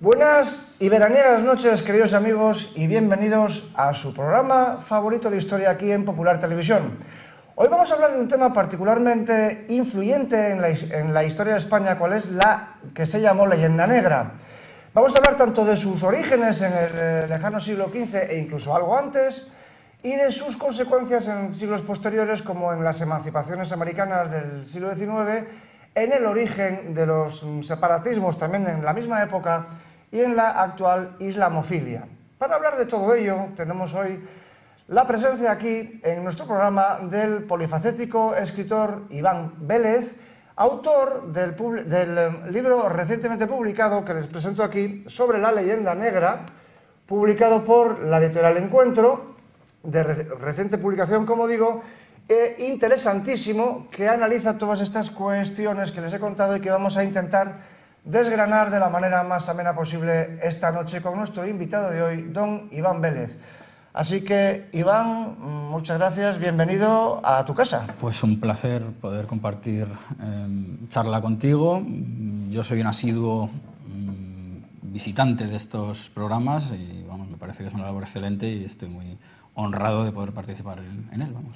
Buenas y veraniegas noches, queridos amigos, y bienvenidos a su programa favorito de historia aquí en Popular Televisión. Hoy vamos a hablar de un tema particularmente influyente en la historia de España, cual es la que se llamó Leyenda Negra. Vamos a hablar tanto de sus orígenes en el lejano siglo XV e incluso algo antes, y de sus consecuencias en siglos posteriores, como en las emancipaciones americanas del siglo XIX, en el origen de los separatismos también en la misma época y en la actual islamofilia. Para hablar de todo ello, tenemos hoy la presencia aquí en nuestro programa del polifacético escritor Iván Vélez, autor del libro recientemente publicado que les presento aquí sobre la Leyenda Negra, publicado por la editorial Encuentro, de reciente publicación, como digo, interesantísimo, que analiza todas estas cuestiones que les he contado y que vamos a intentar desgranar de la manera más amena posible esta noche con nuestro invitado de hoy, don Iván Vélez. Así que, Iván, muchas gracias, bienvenido a tu casa. Pues un placer poder compartir charla contigo. Yo soy un asiduo visitante de estos programas y vamos, me parece que es una labor excelente y estoy muy honrado de poder participar en él. Vamos.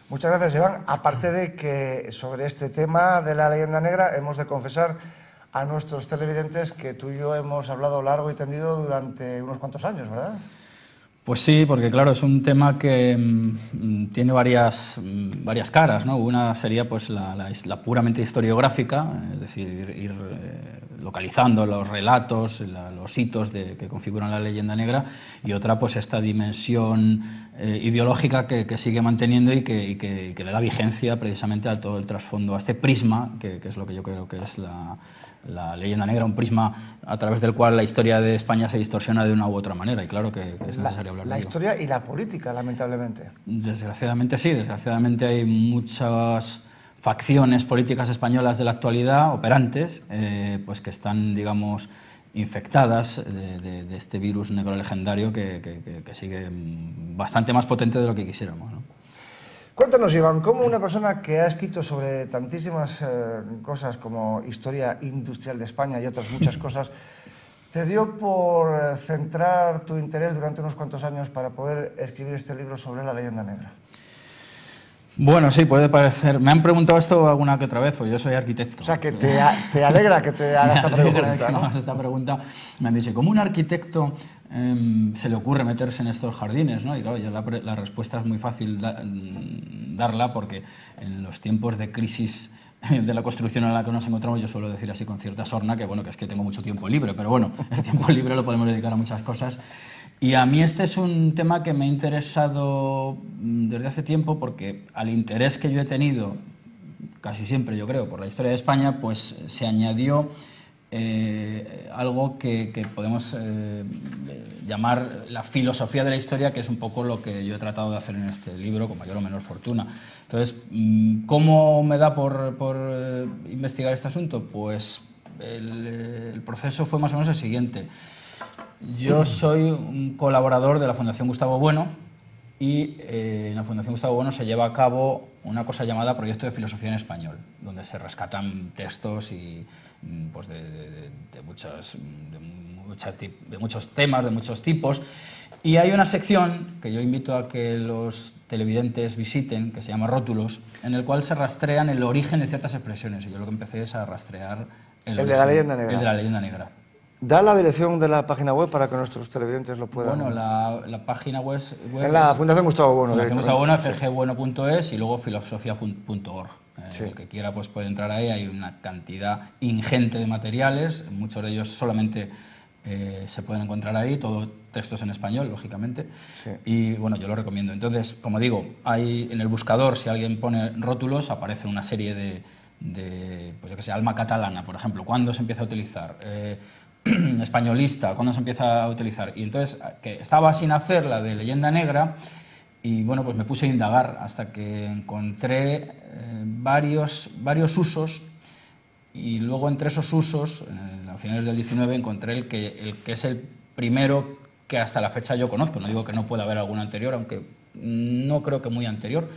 Muchas gracias, Iván. Aparte de que sobre este tema de la Leyenda Negra hemos de confesar a nuestros televidentes que tú y yo hemos hablado largo y tendido durante unos cuantos años, ¿verdad? Pues sí, porque claro, es un tema que tiene varias caras, ¿no? Una sería pues la puramente historiográfica, es decir, ir localizando los relatos, los hitos que configuran la Leyenda Negra, y otra pues esta dimensión ideológica que sigue manteniendo y que le da vigencia precisamente a todo el trasfondo, a este prisma, que es lo que yo creo que es la Leyenda Negra, un prisma a través del cual la historia de España se distorsiona de una u otra manera, y claro que es necesario hablar de ello. La historia y la política, lamentablemente. Desgraciadamente sí, desgraciadamente hay muchas facciones políticas españolas de la actualidad, operantes, pues que están, digamos, infectadas de este virus negro legendario que sigue bastante más potente de lo que quisiéramos, ¿no? Cuéntanos, Iván, ¿cómo una persona que ha escrito sobre tantísimas cosas como historia industrial de España y otras muchas cosas, te dio por centrar tu interés durante unos cuantos años para poder escribir este libro sobre la Leyenda Negra? Bueno, sí, puede parecer. Me han preguntado esto alguna que otra vez, pues yo soy arquitecto. O sea, que te alegra que te haga esta pregunta, ¿no? Esta pregunta me han dicho, ¿cómo un arquitecto se le ocurre meterse en estos jardines, ¿no? Y claro, ya la respuesta es muy fácil darla, porque en los tiempos de crisis de la construcción en la que nos encontramos, yo suelo decir así con cierta sorna que, bueno, que es que tengo mucho tiempo libre, pero bueno, el tiempo libre lo podemos dedicar a muchas cosas. Y a mí este es un tema que me ha interesado desde hace tiempo, porque al interés que yo he tenido, casi siempre yo creo, por la historia de España, pues se añadió algo que podemos llamar la filosofía de la historia, que es un poco lo que yo he tratado de hacer en este libro, con mayor o menor fortuna. Entonces, ¿cómo me da por investigar este asunto? Pues el proceso fue más o menos el siguiente. Yo soy un colaborador de la Fundación Gustavo Bueno y en la Fundación Gustavo Bueno se lleva a cabo una cosa llamada Proyecto de Filosofía en Español, donde se rescatan textos y, pues de muchos temas, de muchos tipos. Y hay una sección que yo invito a que los televidentes visiten, que se llama Rótulos, en el cual se rastrean el origen de ciertas expresiones. Y yo lo que empecé es a rastrear el de la Leyenda Negra. El de la Leyenda Negra. Da la dirección de la página web para que nuestros televidentes lo puedan... Bueno, la página web en la Fundación Gustavo Bueno. Fundación Gustavo Bueno, fgbueno.es, y luego filosofia.org. Sí. El que quiera pues puede entrar ahí, hay una cantidad ingente de materiales, muchos de ellos solamente se pueden encontrar ahí, todo textos en español, lógicamente, sí. Y bueno, yo lo recomiendo. Entonces, como digo, hay en el buscador, si alguien pone rótulos, aparece una serie de pues yo que sé, alma catalana, por ejemplo, ¿cuándo se empieza a utilizar? Españolista, ¿cuándo se empieza a utilizar? Y entonces, que estaba sin hacer la de Leyenda Negra, y bueno, pues me puse a indagar hasta que encontré varios usos, y luego entre esos usos, a finales del 19, encontré el que es el primero que hasta la fecha yo conozco. No digo que no pueda haber algún anterior, aunque no creo que muy anterior.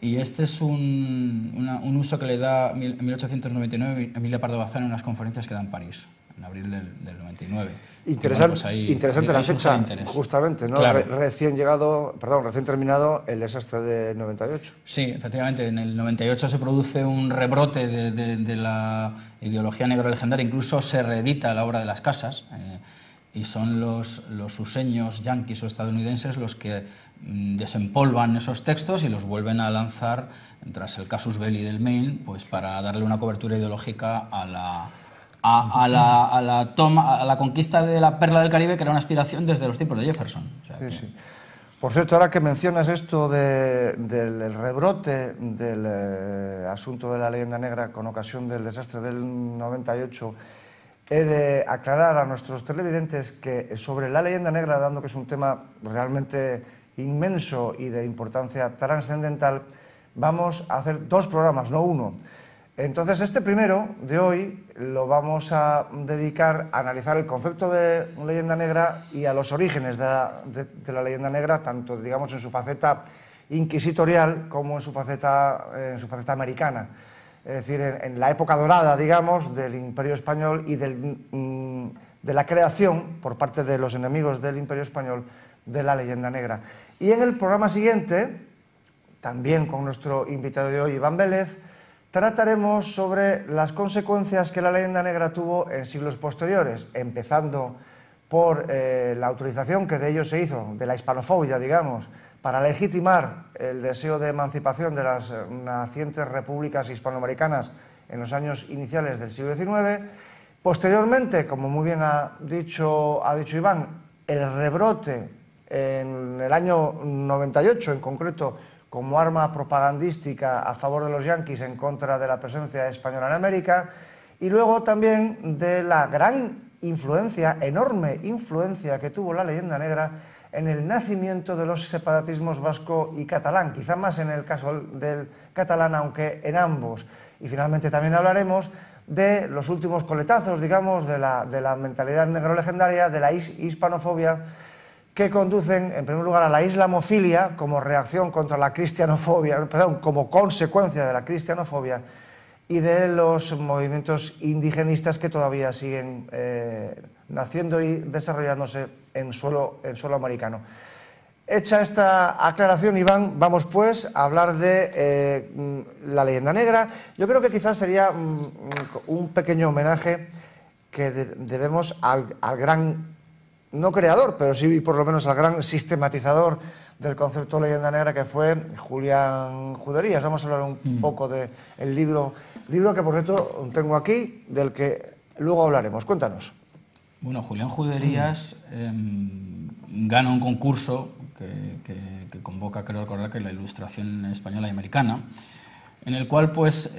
Y este es un uso que le da en 1899 Emilia Pardo Bazán en unas conferencias que da en París. en abril del 99. Interesante la fecha, justamente, ¿no? Claro. Recién terminado el desastre del 98. Sí, efectivamente, en el 98 se produce un rebrote de la ideología negro-legendaria, incluso se reedita la obra de las casas, y son los useños yanquis o estadounidenses los que desempolvan esos textos y los vuelven a lanzar tras el casus belli del Maine, pues para darle una cobertura ideológica a la conquista de la perla del Caribe, que era una aspiración desde los tiempos de Jefferson. O sea, sí. Por cierto, ahora que mencionas esto del rebrote del asunto de la leyenda negra con ocasión del desastre del 98, he de aclarar a nuestros televidentes que sobre la leyenda negra, dando que es un tema realmente inmenso y de importancia trascendental, vamos a hacer 2 programas, no 1. Entonces, este primero de hoy lo vamos a dedicar a analizar el concepto de leyenda negra y a los orígenes de la leyenda negra, tanto, digamos, en su faceta inquisitorial como en su faceta americana. Es decir, en la época dorada, digamos, del Imperio Español y de la creación, por parte de los enemigos del Imperio Español, de la leyenda negra. Y en el programa siguiente, también con nuestro invitado de hoy, Iván Vélez, trataremos sobre las consecuencias que la leyenda negra tuvo en siglos posteriores, empezando por la autorización que de ello se hizo, de la hispanofobia, digamos, para legitimar el deseo de emancipación de las nacientes repúblicas hispanoamericanas en los años iniciales del siglo XIX. Posteriormente, como muy bien ha dicho Iván, el rebrote en el año 98, en concreto, como arma propagandística a favor de los yanquis en contra de la presencia española en América, y luego también de la gran influencia, enorme influencia que tuvo la leyenda negra en el nacimiento de los separatismos vasco y catalán, quizá más en el caso del catalán, aunque en ambos. Y finalmente también hablaremos de los últimos coletazos, digamos, de la mentalidad negro-legendaria, de la hispanofobia, que conducen, en primer lugar, a la islamofilia como reacción contra la cristianofobia, perdón, como consecuencia de la cristianofobia, y de los movimientos indigenistas que todavía siguen naciendo y desarrollándose en suelo americano. Hecha esta aclaración, Iván, vamos pues a hablar de la leyenda negra. Yo creo que quizás sería un pequeño homenaje que debemos al gran, no creador, pero sí por lo menos al gran sistematizador del concepto de leyenda negra, que fue Julián Juderías. Vamos a hablar un poco del libro que por cierto tengo aquí, del que luego hablaremos. Cuéntanos. Bueno, Julián Juderías gana un concurso que convoca, creo recordar, que la Ilustración española y americana, en el cual pues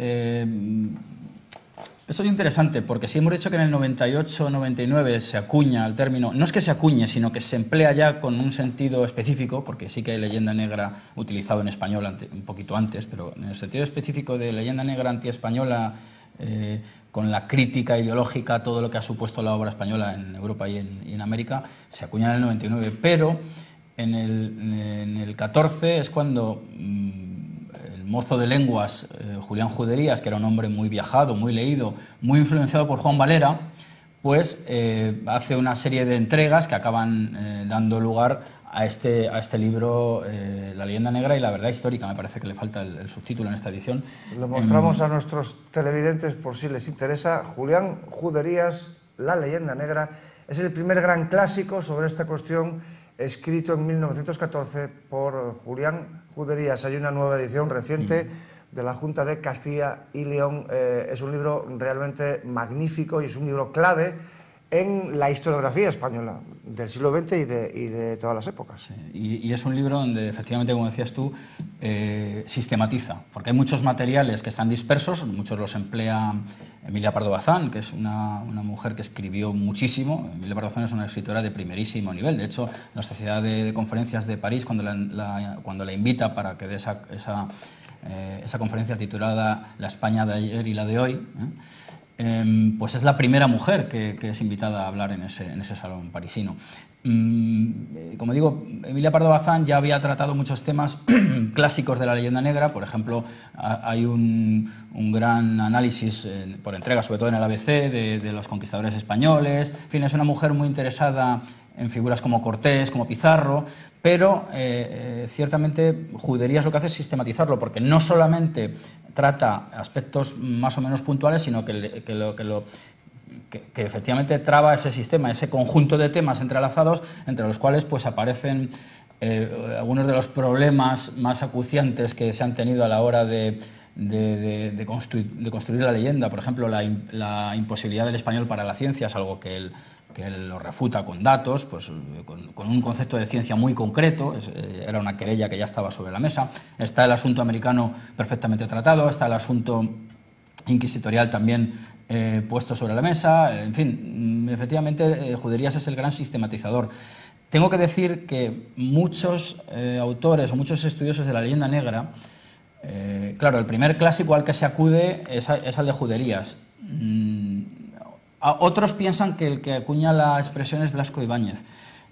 esto es interesante, porque si hemos dicho que en el 98-99 se acuña el término, no es que se acuñe, sino que se emplea ya con un sentido específico, porque sí que hay leyenda negra utilizado en español un poquito antes, pero en el sentido específico de leyenda negra antiespañola, con la crítica ideológica a todo lo que ha supuesto la obra española en Europa y en América, se acuña en el 99, pero en el 14 es cuando el mozo de lenguas, Julián Juderías, que era un hombre muy viajado, muy leído, muy influenciado por Juan Valera, pues hace una serie de entregas que acaban dando lugar a este libro, La leyenda negra y la verdad histórica. Me parece que le falta el subtítulo en esta edición. Lo mostramos a nuestros televidentes por si les interesa. Julián Juderías, La leyenda negra, es el primer gran clásico sobre esta cuestión, escrito en 1914 por Julián Juderías. Hay una nueva edición reciente de la Junta de Castilla y León. Es un libro realmente magnífico y es un libro clave en la historiografía española del siglo XX y de todas las épocas. Sí, y es un libro donde, efectivamente, como decías tú, sistematiza, porque hay muchos materiales que están dispersos, muchos los emplea Emilia Pardo Bazán, que es una mujer que escribió muchísimo. Emilia Pardo Bazán es una escritora de primerísimo nivel. De hecho, la Sociedad de Conferencias de París, cuando la invita para que dé esa conferencia titulada La España de ayer y la de hoy, pues es la primera mujer que es invitada a hablar en ese salón parisino. Como digo, Emilia Pardo Bazán ya había tratado muchos temas clásicos de la leyenda negra. Por ejemplo, hay un gran análisis por entrega, sobre todo en el ABC, de los conquistadores españoles. En fin, es una mujer muy interesada en figuras como Cortés, como Pizarro, pero ciertamente Juderías lo que hace es sistematizarlo, porque no solamente trata aspectos más o menos puntuales, sino que efectivamente traba ese sistema, ese conjunto de temas entrelazados, entre los cuales pues aparecen algunos de los problemas más acuciantes que se han tenido a la hora de construir la leyenda. Por ejemplo, la imposibilidad del español para la ciencia es algo que él lo refuta con datos, pues, con un concepto de ciencia muy concreto. Era una querella que ya estaba sobre la mesa. Está el asunto americano perfectamente tratado, está el asunto inquisitorial también puesto sobre la mesa. En fin, efectivamente, Juderías es el gran sistematizador. Tengo que decir que muchos autores o muchos estudiosos de la leyenda negra, claro, el primer clásico al que se acude es al de Juderías. Otros piensan que el que acuña la expresión es Blasco Ibáñez.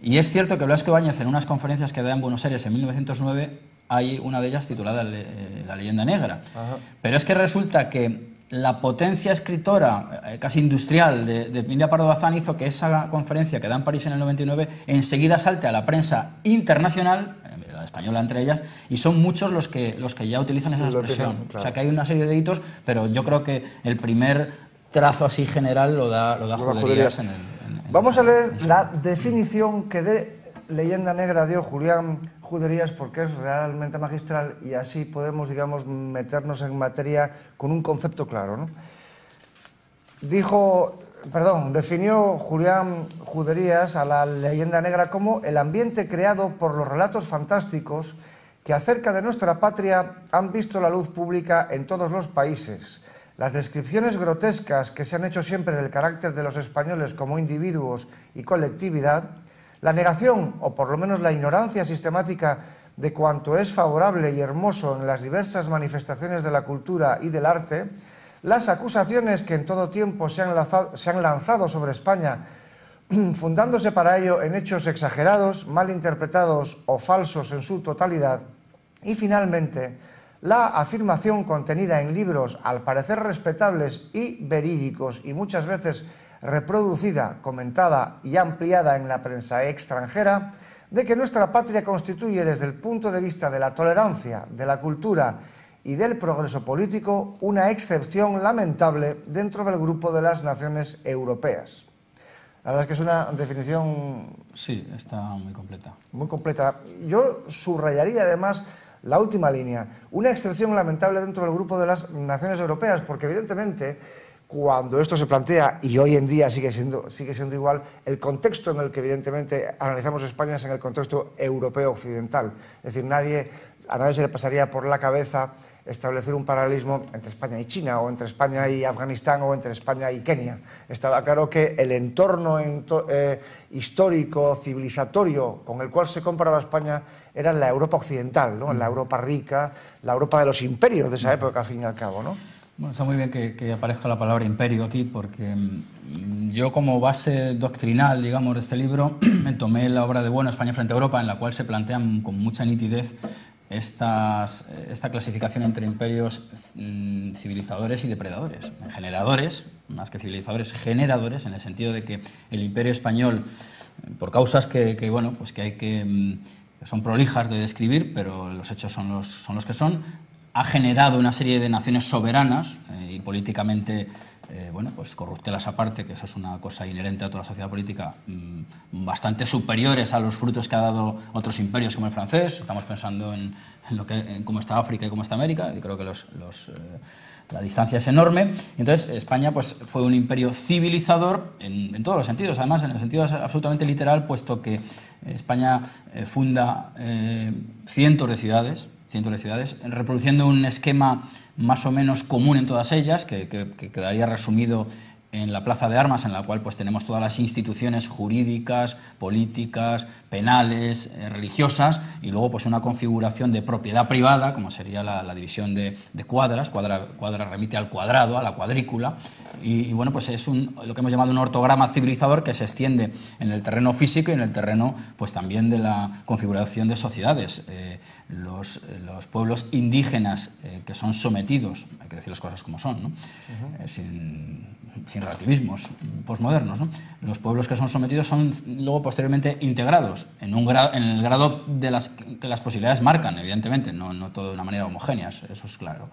Y es cierto que Blasco Ibáñez, en unas conferencias que da en Buenos Aires en 1909, hay una de ellas titulada La leyenda negra. Ajá. Pero es que resulta que la potencia escritora, casi industrial, de Emilia Pardo Bazán hizo que esa conferencia que da en París en el 99 enseguida salte a la prensa internacional, la española entre ellas, y son muchos los que ya utilizan esa expresión. Claro. O sea que hay una serie de hitos, pero yo creo que el primer trazo así general lo da Juderías. Vamos a leer la definición que de leyenda negra dio Julián Juderías, porque es realmente magistral y así podemos, digamos, meternos en materia con un concepto claro, ¿no? Definió Julián Juderías a la leyenda negra como el ambiente creado por los relatos fantásticos que acerca de nuestra patria han visto la luz pública en todos los países. Las descripciones grotescas que se han hecho siempre del carácter de los españoles como individuos y colectividad, la negación, o por lo menos la ignorancia sistemática de cuanto es favorable y hermoso en las diversas manifestaciones de la cultura y del arte, las acusaciones que en todo tiempo se han lanzado sobre España, fundándose para ello en hechos exagerados, mal interpretados o falsos en su totalidad, y finalmente la afirmación contenida en libros al parecer respetables y verídicos y muchas veces reproducida, comentada y ampliada en la prensa extranjera, de que nuestra patria constituye desde el punto de vista de la tolerancia, de la cultura y del progreso político una excepción lamentable dentro del grupo de las naciones europeas. La verdad es que es una definición... Sí, está muy completa. Muy completa. Yo subrayaría además la última línea, una excepción lamentable dentro del grupo de las naciones europeas, porque evidentemente cuando esto se plantea, y hoy en día sigue siendo igual, el contexto en el que evidentemente analizamos España es en el contexto europeo occidental. Es decir, a nadie se le pasaría por la cabeza establecer un paralelismo entre España y China, o entre España y Afganistán, o entre España y Kenia. Estaba claro que el entorno histórico, civilizatorio, con el cual se comparaba España, era la Europa occidental, ¿no? La Europa rica, la Europa de los imperios de esa época, al fin y al cabo, ¿no? Bueno, está muy bien que aparezca la palabra imperio aquí, porque yo como base doctrinal, digamos, de este libro, me tomé la obra de Bueno, España frente a Europa, en la cual se plantean con mucha nitidez esta clasificación entre imperios civilizadores y depredadores. Generadores, más que civilizadores, generadores, en el sentido de que el imperio español, por causas que son prolijas de describir, pero los hechos son los que son, ha generado una serie de naciones soberanas y políticamente pues corruptelas aparte, que eso es una cosa inherente a toda sociedad política, bastante superiores a los frutos que ha dado otros imperios como el francés. Estamos pensando en cómo está África y cómo está América, y creo que la distancia es enorme. Entonces España pues, fue un imperio civilizador en todos los sentidos, además en el sentido absolutamente literal, puesto que España funda cientos de ciudades, reproduciendo un esquema más o menos común en todas ellas, que quedaría resumido en la Plaza de Armas, en la cual pues tenemos todas las instituciones jurídicas, políticas, penales, religiosas, y luego pues una configuración de propiedad privada, como sería la división de cuadras. Cuadra remite al cuadrado, a la cuadrícula, y bueno, pues es lo que hemos llamado un ortograma civilizador que se extiende en el terreno físico y en el terreno pues también de la configuración de sociedades. Los pueblos indígenas que son sometidos, hay que decir las cosas como son, ¿no? Sin relativismos posmodernos, ¿no? Los pueblos que son sometidos son luego posteriormente integrados en el grado que las posibilidades marcan, evidentemente, no todo de una manera homogénea, eso es claro.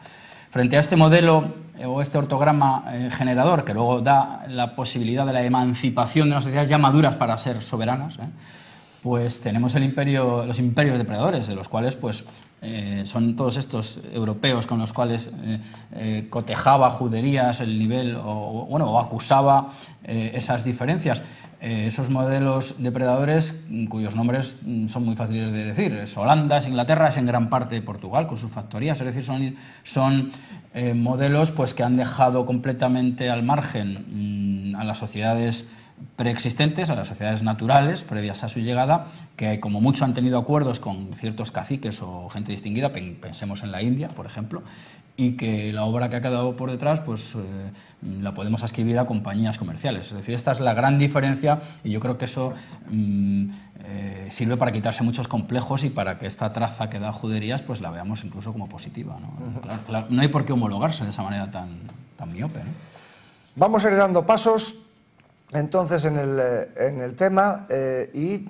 Frente a este modelo o este ortograma generador, que luego da la posibilidad de la emancipación de las sociedades ya maduras para ser soberanas, pues tenemos los imperios depredadores, de los cuales pues son todos estos europeos con los cuales cotejaba juderías el nivel o acusaba esas diferencias. Esos modelos depredadores cuyos nombres son muy fáciles de decir. Es Holanda, es Inglaterra, es en gran parte Portugal con sus factorías. Es decir, son modelos pues, que han dejado completamente al margen a las sociedades preexistentes, a las sociedades naturales previas a su llegada, que como mucho han tenido acuerdos con ciertos caciques o gente distinguida, pensemos en la India, por ejemplo, y que la obra que ha quedado por detrás pues la podemos ascribir a compañías comerciales. Es decir, esta es la gran diferencia, y yo creo que eso sirve para quitarse muchos complejos y para que esta traza que da Juderías pues la veamos incluso como positiva, ¿no? Claro, no hay por qué homologarse de esa manera tan miope, ¿no? Vamos a ir dando pasos entonces en el tema, y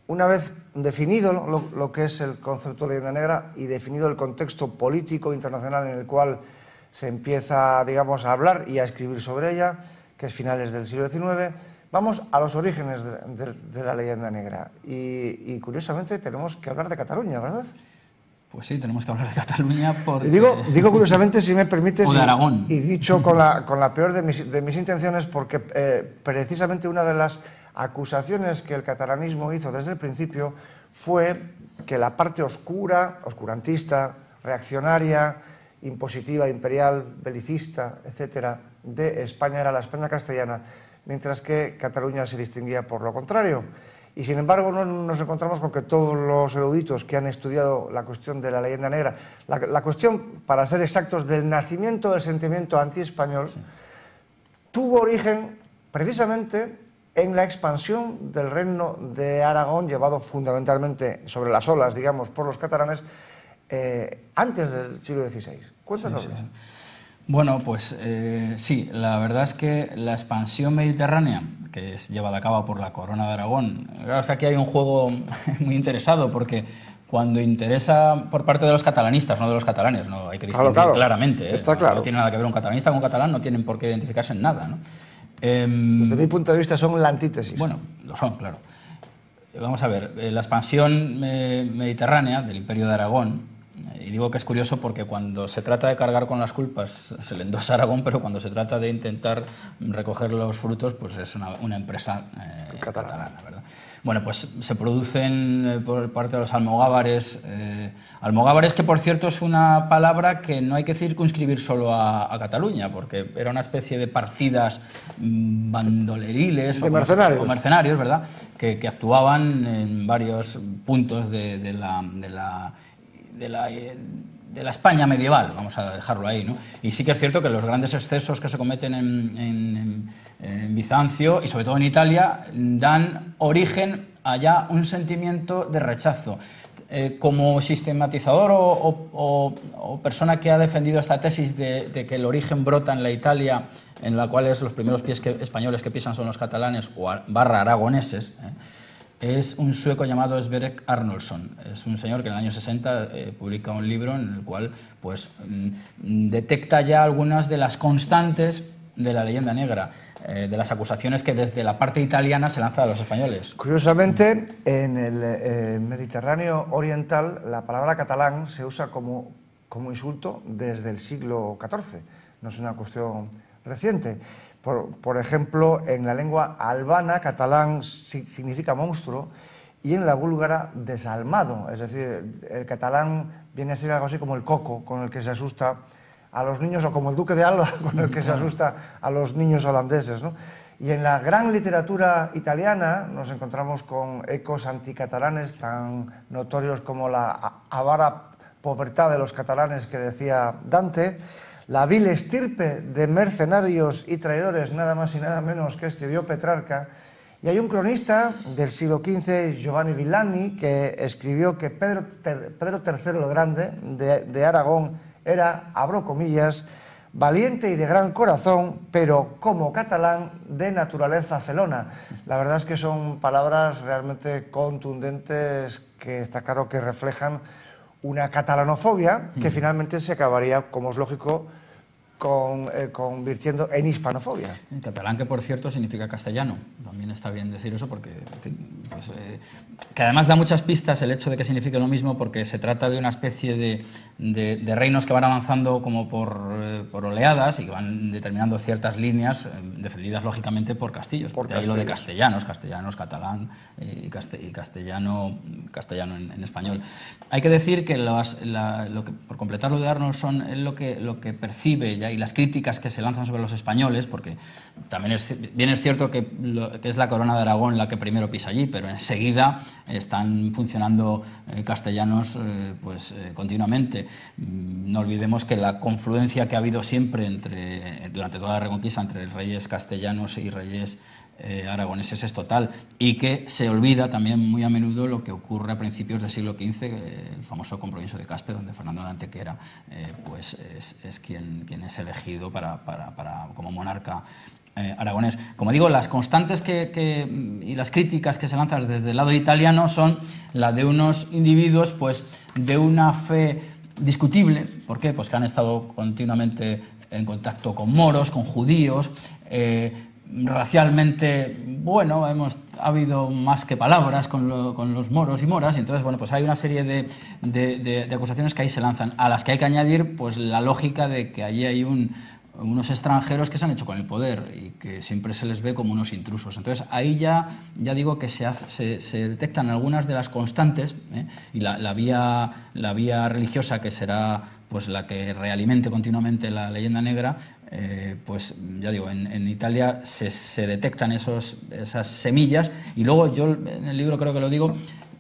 una vez definido lo que es el concepto de leyenda negra y definido el contexto político internacional en el cual se empieza, digamos, a hablar y a escribir sobre ella, que es finales del siglo XIX, vamos a los orígenes de la leyenda negra. Y curiosamente tenemos que hablar de Cataluña, ¿verdad? Pues sí, tenemos que hablar de Cataluña porque... Digo curiosamente, si me permites, o de Aragón. Y dicho con la peor de mis intenciones, porque precisamente una de las acusaciones que el catalanismo hizo desde el principio fue que la parte oscura, oscurantista, reaccionaria, impositiva, imperial, belicista, etcétera, de España era la España castellana, mientras que Cataluña se distinguía por lo contrario. Y sin embargo nos encontramos con que todos los eruditos que han estudiado la cuestión de la leyenda negra, la cuestión, para ser exactos, del nacimiento del sentimiento antiespañol, sí, tuvo origen precisamente en la expansión del reino de Aragón, llevado fundamentalmente sobre las olas, digamos, por los catalanes, antes del siglo XVI. Cuéntanos. Sí, sí. Bueno, pues sí, la verdad es que la expansión mediterránea, que es llevada a cabo por la Corona de Aragón, claro, es que aquí hay un juego muy interesado, porque cuando interesa por parte de los catalanistas, no de los catalanes, no hay que distinguir claramente. Está claro. No tiene nada que ver un catalanista con un catalán, no tienen por qué identificarse en nada, ¿no? Desde mi punto de vista son la antítesis. Bueno, lo son, claro. Vamos a ver, la expansión mediterránea del Imperio de Aragón, y digo que es curioso porque cuando se trata de cargar con las culpas se le endosa a Aragón, pero cuando se trata de intentar recoger los frutos, pues es una empresa catalana, ¿verdad? Bueno, pues se producen por parte de los almogávares, almogávares que por cierto es una palabra que no hay que circunscribir solo a Cataluña, porque era una especie de partidas bandoleriles de mercenarios. O mercenarios, ¿verdad? Que actuaban en varios puntos de la España medieval, vamos a dejarlo ahí, ¿no? Y sí que es cierto que los grandes excesos que se cometen en Bizancio y sobre todo en Italia dan origen a ya un sentimiento de rechazo. Como sistematizador o persona que ha defendido esta tesis de que el origen brota en la Italia, en la cual los primeros pies españoles que pisan son los catalanes o aragoneses, es un sueco llamado Sverker Arnoldsson. Es un señor que en el año 60 publica un libro en el cual pues, detecta ya algunas de las constantes de la leyenda negra, de las acusaciones que desde la parte italiana se lanza a los españoles. Curiosamente, en el Mediterráneo oriental la palabra catalán se usa como insulto desde el siglo XIV. No es una cuestión reciente. Por ejemplo, en la lengua albana, catalán significa monstruo, y en la búlgara, desalmado. Es decir, el catalán viene a ser algo así como el coco, con el que se asusta a los niños, o como el duque de Alba, con el que se asusta a los niños holandeses, ¿no? Y en la gran literatura italiana nos encontramos con ecos anticatalanes tan notorios como la avara pobreza de los catalanes que decía Dante, la vil estirpe de mercenarios y traidores, nada más y nada menos, que escribió Petrarca. Y hay un cronista del siglo XV, Giovanni Villani, que escribió que Pedro III el Grande de Aragón era, abro comillas, valiente y de gran corazón, pero como catalán de naturaleza felona. La verdad es que son palabras realmente contundentes que está claro que reflejan una catalanofobia que finalmente se acabaría, como es lógico, convirtiendo en hispanofobia. En catalán, que por cierto significa castellano. También está bien decir eso porque, en fin, pues, que además da muchas pistas el hecho de que signifique lo mismo, porque se trata de una especie de reinos que van avanzando como por oleadas y que van determinando ciertas líneas defendidas lógicamente por castillos. Porque hay lo de castellanos, catalán y castellano en español. Hay que decir que, por completar lo de Arnoldson, lo que percibe ya y las críticas que se lanzan sobre los españoles, porque también bien es cierto que es la corona de Aragón la que primero pisa allí, pero enseguida están funcionando castellanos continuamente. No olvidemos que la confluencia que ha habido siempre durante toda la Reconquista entre reyes castellanos y reyes aragoneses es total, y que se olvida también muy a menudo lo que ocurre a principios del siglo XV, el famoso compromiso de Caspe, donde Fernando de Antequera es quien es elegido como monarca aragonés. Como digo, las constantes y las críticas que se lanzan desde el lado italiano son la de unos individuos de una fe discutible. ¿Por qué? Pues que han estado continuamente en contacto con moros, con judíos, racialmente, bueno, ha habido más que palabras con los moros y moras, y entonces, bueno, pues hay una serie de acusaciones que ahí se lanzan, a las que hay que añadir pues la lógica de que allí hay unos extranjeros que se han hecho con el poder y que siempre se les ve como unos intrusos. Entonces ahí ya digo que se detectan algunas de las constantes, y la vía religiosa, que será pues la que realimente continuamente la leyenda negra, pues ya digo, en Italia se detectan esas semillas, y luego yo en el libro creo que lo digo,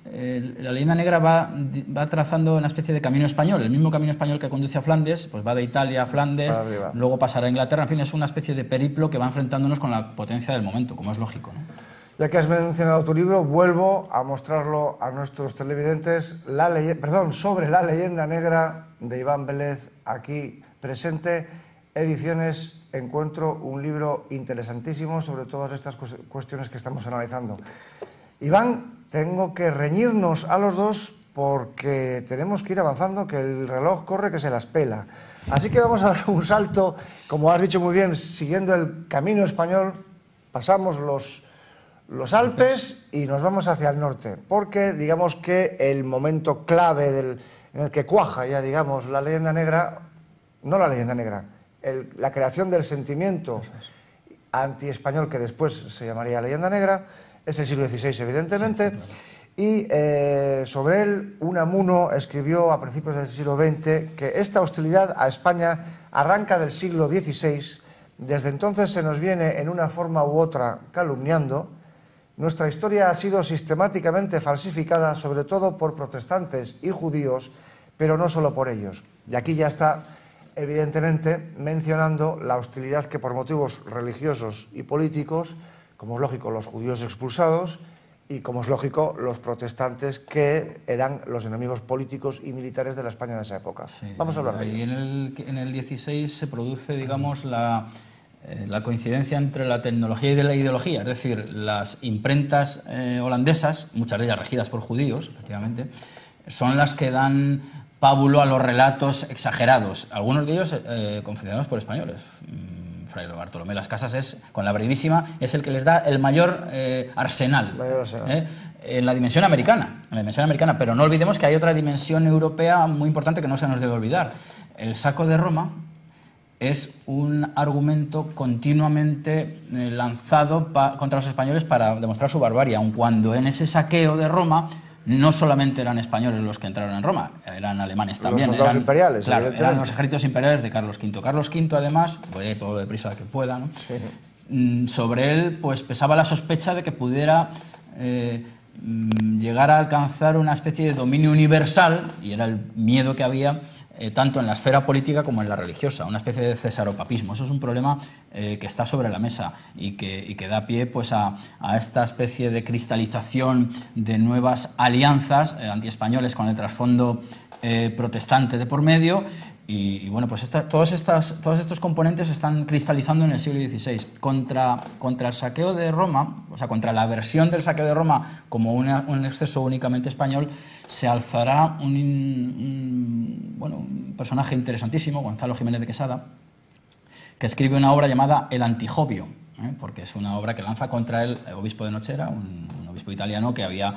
la leyenda negra va trazando una especie de camino español, el mismo camino español que conduce a Flandes, pues va de Italia a Flandes, luego pasará a Inglaterra, en fin, es una especie de periplo que va enfrentándonos con la potencia del momento, como es lógico, ¿no? Ya que has mencionado tu libro, vuelvo a mostrarlo a nuestros televidentes, sobre la leyenda negra de Iván Vélez, aquí presente, Ediciones Encuentro, un libro interesantísimo sobre todas estas cuestiones que estamos analizando. Iván, tengo que reñirnos a los dos porque tenemos que ir avanzando, que el reloj corre, que se las pela. Así que vamos a dar un salto, como has dicho muy bien, siguiendo el camino español, pasamos los Alpes y nos vamos hacia el norte, porque digamos que el momento clave en el que cuaja ya, digamos, la leyenda negra, no la leyenda negra, la creación del sentimiento anti-español, que después se llamaría leyenda negra, es el siglo XVI, evidentemente, sí, claro. Y sobre él Unamuno escribió a principios del siglo XX que esta hostilidad a España arranca del siglo XVI, desde entonces se nos viene en una forma u otra calumniando, nuestra historia ha sido sistemáticamente falsificada, sobre todo por protestantes y judíos, pero no solo por ellos. Y aquí ya está, evidentemente, mencionando la hostilidad que por motivos religiosos y políticos, como es lógico, los judíos expulsados, y como es lógico, los protestantes, que eran los enemigos políticos y militares de la España de esa época. Sí, vamos a hablar de ello. En el 16 se produce, digamos, la coincidencia entre la tecnología y de la ideología, es decir, las imprentas holandesas, muchas de ellas regidas por judíos, efectivamente, son las que dan pábulo a los relatos exagerados, algunos de ellos confeccionados por españoles. Fray Bartolomé Las Casas con la brevísima, es el que les da el mayor arsenal. En la dimensión americana, pero no olvidemos que hay otra dimensión europea muy importante que no se nos debe olvidar. El saco de Roma es un argumento continuamente lanzado contra los españoles para demostrar su barbarie, aun cuando en ese saqueo de Roma no solamente eran españoles los que entraron en Roma, eran alemanes también. Los soldados imperiales, claro, eran los ejércitos imperiales de Carlos V. Carlos V, además, voy a ir todo deprisa que pueda, ¿no? Sí. Sobre él pues pesaba la sospecha de que pudiera llegar a alcanzar una especie de dominio universal, y era el miedo que había tanto en la esfera política como en la religiosa, una especie de cesaropapismo. Eso es un problema que está sobre la mesa y que da pie pues, a esta especie de cristalización de nuevas alianzas antiespañoles con el trasfondo protestante de por medio. Y bueno, pues todos estos componentes se están cristalizando en el siglo XVI. Contra el saqueo de Roma, o sea, contra la versión del saqueo de Roma como un exceso únicamente español, se alzará un personaje interesantísimo, Gonzalo Jiménez de Quesada, que escribe una obra llamada El Antijobio, porque es una obra que lanza contra el obispo de Nochera, un obispo italiano que había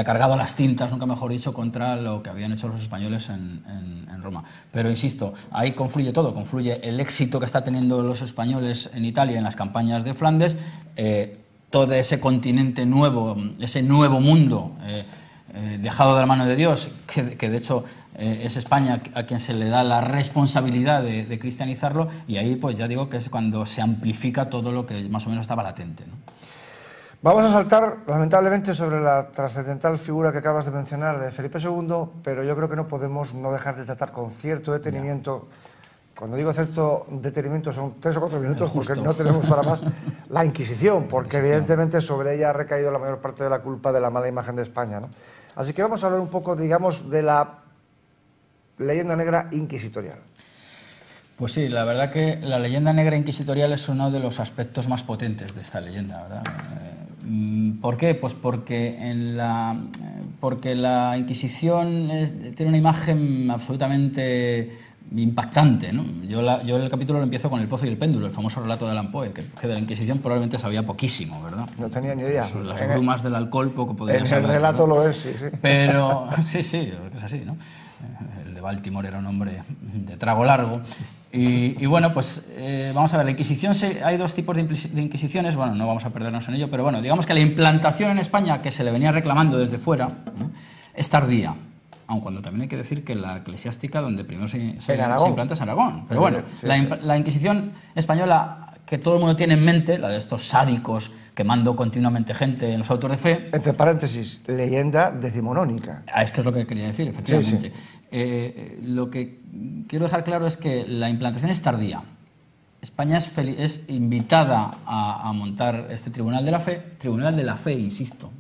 cargado las tintas, nunca mejor dicho, contra lo que habían hecho los españoles en Roma. Pero insisto, ahí confluye todo, confluye el éxito que está teniendo los españoles en Italia en las campañas de Flandes, todo ese continente nuevo, ese nuevo mundo dejado de la mano de Dios, que de hecho es España a quien se le da la responsabilidad de cristianizarlo, y ahí pues ya digo que es cuando se amplifica todo lo que más o menos estaba latente, ¿no? Vamos a saltar, lamentablemente, sobre la trascendental figura que acabas de mencionar de Felipe II, pero yo creo que no podemos no dejar de tratar con cierto detenimiento. Cuando digo cierto detenimiento son 3 o 4 minutos, porque no tenemos para más, la Inquisición, porque evidentemente sobre ella ha recaído la mayor parte de la culpa de la mala imagen de España, ¿no? Así que vamos a hablar un poco, digamos, de la leyenda negra inquisitorial. Pues sí, la verdad que la leyenda negra inquisitorial es uno de los aspectos más potentes de esta leyenda, ¿verdad? ¿Por qué? Pues porque la Inquisición tiene una imagen absolutamente impactante, ¿no? Yo el capítulo lo empiezo con El pozo y el péndulo, el famoso relato de Allan Poe, que de la Inquisición probablemente sabía poquísimo, ¿verdad? No tenía ni idea. Las brumas del alcohol poco podía saber. En el relato, ¿no? Lo es, sí, sí. Pero sí, es así, ¿no? El de Baltimore era un hombre de trago largo. Y bueno, pues vamos a ver, la Inquisición, hay 2 tipos de Inquisiciones, bueno, no vamos a perdernos en ello, pero bueno, digamos que la implantación en España, que se le venía reclamando desde fuera, ¿no?, es tardía. Aun cuando también hay que decir que la eclesiástica donde primero se implanta es Aragón. Pero bueno, sí, la Inquisición española que todo el mundo tiene en mente, la de estos sádicos quemando continuamente gente en los autos de fe... Entre paréntesis, leyenda decimonónica. Es que es lo que quería decir, efectivamente. Sí, sí. Lo que quiero dejar claro es que la implantación es tardía. España es invitada a montar este Tribunal de la Fe, insisto.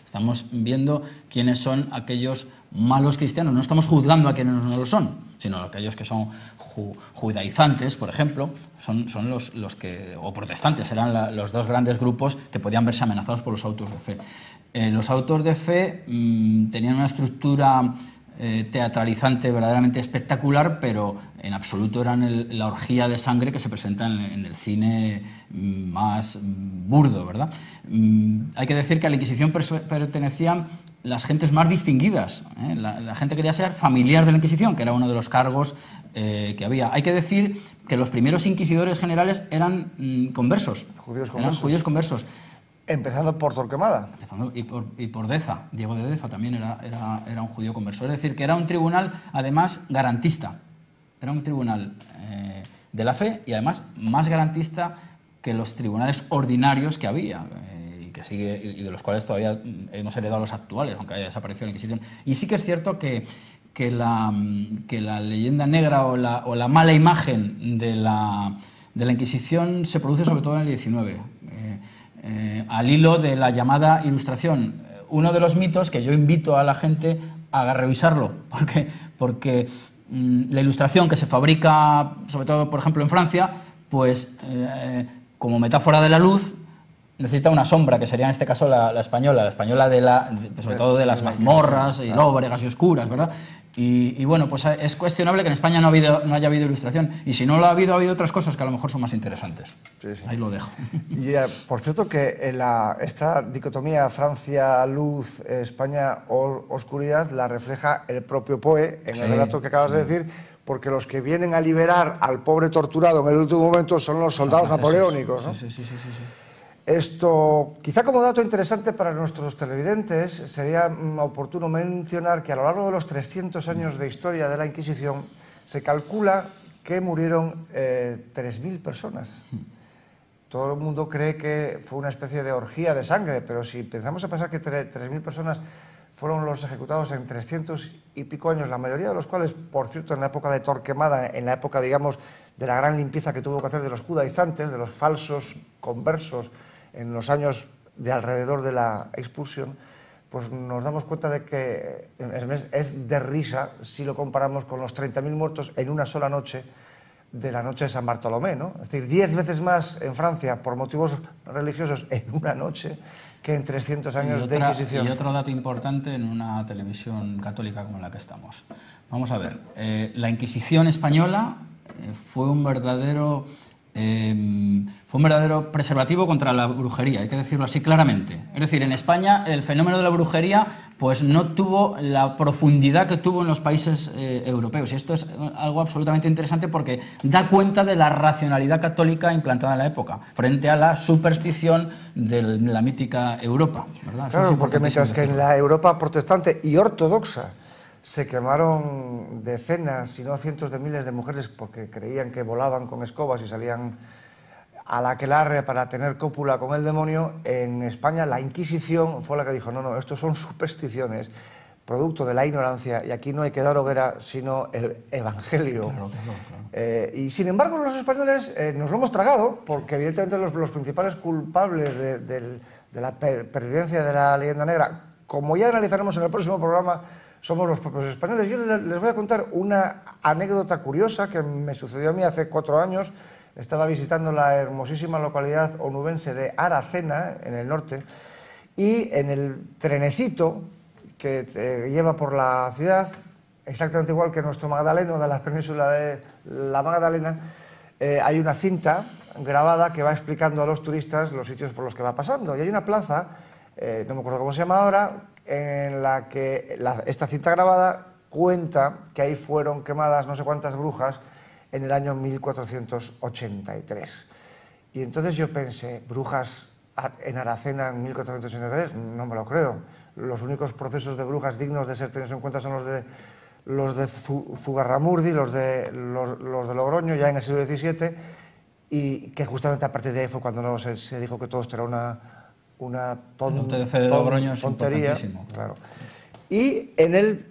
Estamos viendo quiénes son aquellos malos cristianos. No estamos juzgando a quienes no lo son, sino aquellos que son judaizantes, por ejemplo, son los que, o protestantes, eran los 2 grandes grupos que podían verse amenazados por los autos de fe. Los autos de fe tenían una estructura teatralizante verdaderamente espectacular, pero en absoluto eran la orgía de sangre que se presenta en el cine más burdo, ¿verdad? Hay que decir que a la Inquisición pertenecían las gentes más distinguidas, ¿eh? La gente quería ser familiar de la Inquisición, que era uno de los cargos que había. Hay que decir que los primeros inquisidores generales eran conversos. Judíos conversos. Empezando por Torquemada. Y por Deza. Diego de Deza también era un judío converso. Es decir, que era un tribunal, además, garantista. Era un tribunal de la fe y, además, más garantista que los tribunales ordinarios que había y de los cuales todavía hemos heredado los actuales, aunque haya desaparecido la Inquisición. Y sí que es cierto que la leyenda negra o la mala imagen de la Inquisición se produce sobre todo en el XIX. Al hilo de la llamada Ilustración. Uno de los mitos que yo invito a la gente a revisarlo, porque la Ilustración que se fabrica, sobre todo, por ejemplo, en Francia, pues como metáfora de la luz, necesita una sombra, que sería en este caso la española sobre todo de las mazmorras y lóbregas y oscuras, ¿verdad? Y bueno, pues es cuestionable que en España no haya habido Ilustración, y si no lo ha habido otras cosas que a lo mejor son más interesantes. Sí, sí. Ahí lo dejo. Y por cierto que esta dicotomía Francia-luz, España-oscuridad la refleja el propio Poe en el relato que acabas de decir, porque los que vienen a liberar al pobre torturado en el último momento son los soldados napoleónicos, ¿no? Sí. Esto, quizá como dato interesante para nuestros televidentes, sería oportuno mencionar que a lo largo de los 300 años de historia de la Inquisición se calcula que murieron 3.000 personas. Todo el mundo cree que fue una especie de orgía de sangre, pero si pensamos a pensar que 3.000 personas fueron los ejecutados en 300 y pico años, la mayoría de los cuales, por cierto, en la época de Torquemada, en la época, digamos, de la gran limpieza que tuvo que hacer de los judaizantes, de los falsos conversos, en los años de alrededor de la expulsión, pues nos damos cuenta de que es de risa si lo comparamos con los 30.000 muertos en una sola noche de la noche de San Bartolomé, ¿no? Es decir, 10 veces más en Francia por motivos religiosos en una noche que en 300 años de Inquisición. Y otro dato importante en una televisión católica como la que estamos. Vamos a ver, la Inquisición española fue un verdadero preservativo contra la brujería, hay que decirlo así claramente. Es decir, en España el fenómeno de la brujería pues no tuvo la profundidad que tuvo en los países europeos. Y esto es algo absolutamente interesante porque da cuenta de la racionalidad católica implantada en la época, frente a la superstición de la mítica Europa, ¿verdad? Claro, porque mientras que en la Europa protestante y ortodoxa se quemaron decenas, si no cientos de miles de mujeres porque creían que volaban con escobas y salían a la aquelarre para tener cópula con el demonio, en España la Inquisición fue la que dijo, no, estos son supersticiones, producto de la ignorancia, y aquí no hay que dar hoguera, sino el Evangelio. Claro. Y sin embargo los españoles nos lo hemos tragado, porque evidentemente los principales culpables de la pervivencia de la leyenda negra, como ya analizaremos en el próximo programa, somos los propios españoles. Yo les voy a contar una anécdota curiosa que me sucedió a mí hace 4 años. Estaba visitando la hermosísima localidad onubense de Aracena, en el norte, y en el trenecito que te lleva por la ciudad, exactamente igual que nuestro Magdaleno de la península de la Magdalena, hay una cinta grabada que va explicando a los turistas los sitios por los que va pasando. Y hay una plaza, no me acuerdo cómo se llama ahora, en la que esta cinta grabada cuenta que ahí fueron quemadas no sé cuántas brujas en el año 1483. Y entonces yo pensé, ¿brujas en Aracena en 1483? No me lo creo. Los únicos procesos de brujas dignos de ser tenidos en cuenta son los de Zugarramurdi, los de Logroño, ya en el siglo XVII, y que justamente a partir de ahí fue cuando se dijo que todo esto era una tontería. Claro. Y en el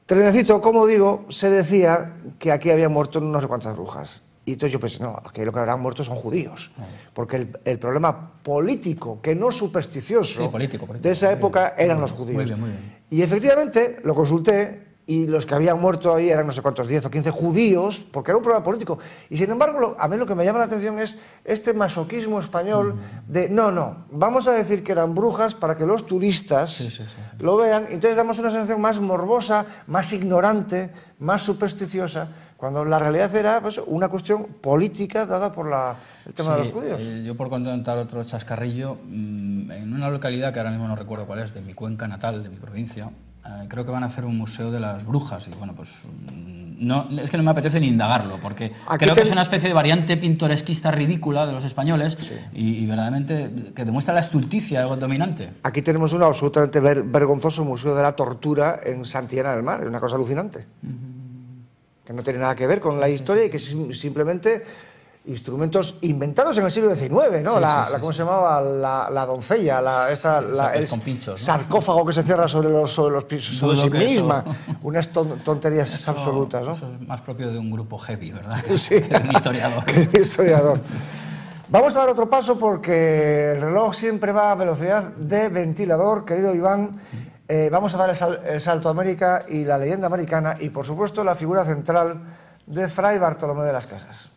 trenecito, como digo, se decía que aquí habían muerto no sé cuántas brujas. Y entonces yo pensé, no, aquí lo que habrán muerto son judíos. Porque el problema político, que no supersticioso, sí, político, de esa época eran los judíos. Muy bien. Y efectivamente lo consulté y los que habían muerto ahí eran no sé cuántos, 10 o 15 judíos, porque era un problema político. Y sin embargo, a mí lo que me llama la atención es este masoquismo español de, no, vamos a decir que eran brujas para que los turistas lo vean, y entonces damos una sensación más morbosa, más ignorante, más supersticiosa, cuando la realidad era pues, una cuestión política dada por el tema de los judíos. Yo por contar otro chascarrillo, en una localidad que ahora mismo no recuerdo cuál es, de mi cuenca natal, de mi provincia, creo que van a hacer un museo de las brujas y bueno, pues no, es que no me apetece ni indagarlo porque creo que es una especie de variante pintoresquista ridícula de los españoles y verdaderamente que demuestra la estulticia dominante. Aquí tenemos un absolutamente vergonzoso museo de la tortura en Santillana del Mar, una cosa alucinante, que no tiene nada que ver con la historia y que simplemente instrumentos inventados en el siglo XIX, ¿no? ¿Cómo se llamaba? La doncella, el con pinchos, ¿no? Sarcófago que se cierra sobre sí misma. Unas tonterías eso, absolutas, ¿no? Eso es más propio de un grupo heavy, ¿verdad? Sí, que de un historiador. Que de un historiador. Vamos a dar otro paso porque el reloj siempre va a velocidad de ventilador, querido Iván. Vamos a dar el salto a América y la leyenda americana y, por supuesto, la figura central de Fray Bartolomé de las Casas.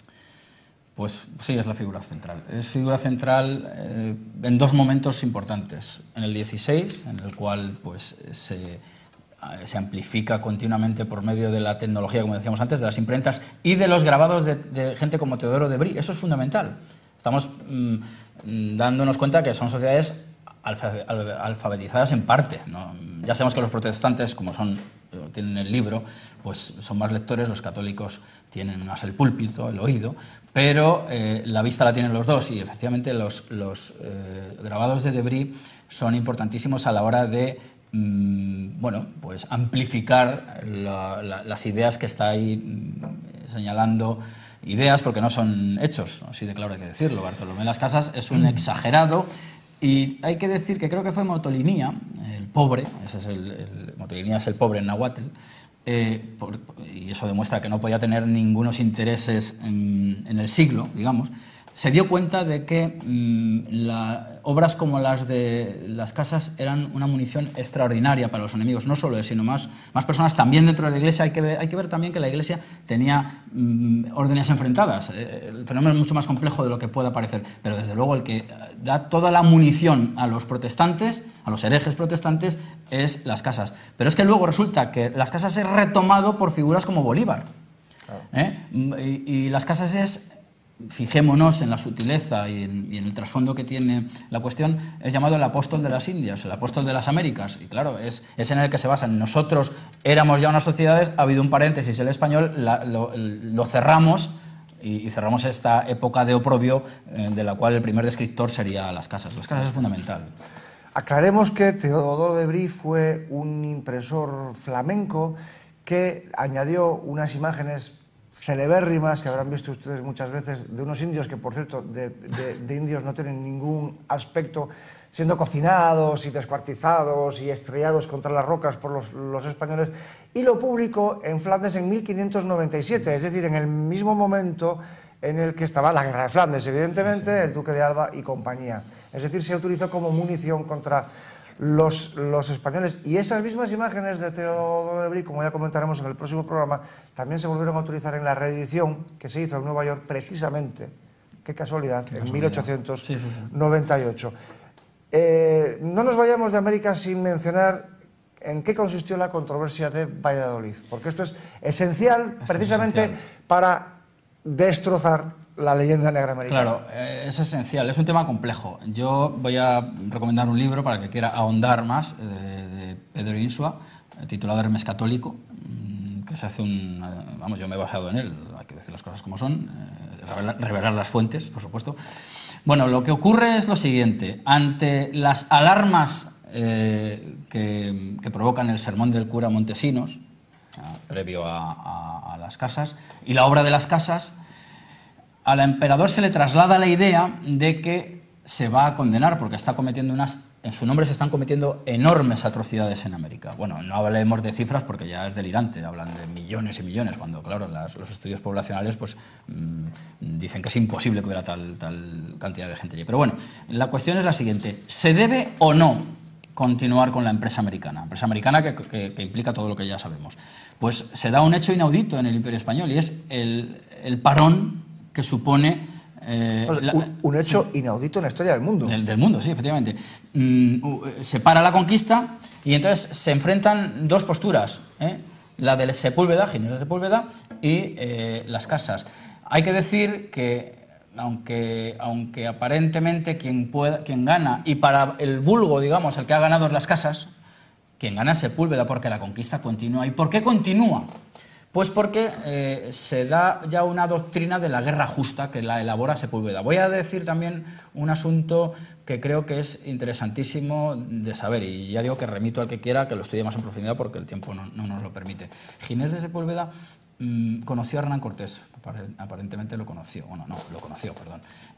Pues sí, es la figura central. Es figura central en 2 momentos importantes. En el 16, en el cual pues, se amplifica continuamente por medio de la tecnología, como decíamos antes, de las imprentas y de los grabados de gente como Teodoro de Brie. Eso es fundamental. Estamos dándonos cuenta que son sociedades alfabetizadas en parte, ¿no? Ya sabemos que los protestantes, como son tienen el libro, pues son más lectores, los católicos tienen más el púlpito, el oído, pero la vista la tienen los dos, y efectivamente los grabados de Debris son importantísimos a la hora de bueno, pues amplificar las ideas que está ahí señalando. Ideas, porque no son hechos, así de claro hay que decirlo. Bartolomé Las Casas es un exagerado, y hay que decir que creo que fue Motolinía, el pobre, Motolinía es el pobre en náhuatl, y eso demuestra que no podía tener ningunos intereses en el siglo, digamos. Se dio cuenta de que obras como las de Las Casas eran una munición extraordinaria para los enemigos, no solo él, sino más personas también dentro de la Iglesia. Hay que ver también que la Iglesia tenía órdenes enfrentadas. El fenómeno es mucho más complejo de lo que pueda parecer, pero desde luego el que da toda la munición a los protestantes, a los herejes protestantes, es Las Casas. Pero es que luego resulta que Las Casas es retomado por figuras como Bolívar. Y Las Casas es... Fijémonos en la sutileza y en el trasfondo que tiene la cuestión, es llamado el apóstol de las Indias, el apóstol de las Américas, y claro, es en el que se basan. Nosotros éramos ya unas sociedades, ha habido un paréntesis, el español lo cerramos, y cerramos esta época de oprobio, de la cual el primer descriptor sería Las Casas. Las Casas es fundamental. Aclaremos que Teodoro de Bry fue un impresor flamenco que añadió unas imágenes celebérrimas que habrán visto ustedes muchas veces, de unos indios que, por cierto, de indios no tienen ningún aspecto, siendo cocinados y descuartizados y estrellados contra las rocas por los españoles, y lo publicó en Flandes en 1597, es decir, en el mismo momento en el que estaba la guerra de Flandes, evidentemente, sí. El duque de Alba y compañía. Es decir, se utilizó como munición contra los españoles, y esas mismas imágenes de Teodoro de Bry, como ya comentaremos en el próximo programa, también se volvieron a utilizar en la reedición que se hizo en Nueva York precisamente, qué casualidad, en 1898. No nos vayamos de América sin mencionar en qué consistió la controversia de Valladolid, porque esto es esencial precisamente para destrozar la leyenda negra americana. Claro, es esencial, es un tema complejo. Yo voy a recomendar un libro para el que quiera ahondar más, de Pedro Insua, titulado Hermes Católico, que se hace vamos, yo me he basado en él, hay que decir las cosas como son, revelar las fuentes, por supuesto. Bueno, lo que ocurre es lo siguiente: ante las alarmas que provocan el sermón del cura Montesinos, previo a Las Casas, y la obra de Las Casas, al emperador se le traslada la idea de que se va a condenar porque está cometiendo en su nombre se están cometiendo enormes atrocidades en América. Bueno, no hablemos de cifras porque ya es delirante, hablan de millones y millones, cuando claro, los estudios poblacionales pues dicen que es imposible que hubiera tal cantidad de gente allí. Pero bueno, la cuestión es la siguiente: ¿se debe o no continuar con la empresa americana? Empresa americana que implica todo lo que ya sabemos. Pues se da un hecho inaudito en el Imperio Español, y es el parón que supone... un hecho inaudito en la historia del mundo. Del mundo, sí, efectivamente. Se para la conquista y entonces se enfrentan dos posturas, la de Sepúlveda, Ginés de Sepúlveda, y Las Casas. Hay que decir que, aunque aparentemente quien gana, y para el vulgo, digamos, el que ha ganado es Las Casas, quien gana es Sepúlveda, porque la conquista continúa. ¿Y por qué continúa? Pues porque se da ya una doctrina de la guerra justa que la elabora Sepúlveda. Voy a decir también un asunto que creo que es interesantísimo de saber, y ya digo que remito al que quiera que lo estudie más en profundidad porque el tiempo no nos lo permite. Ginés de Sepúlveda conoció a Hernán Cortés, aparentemente lo conoció,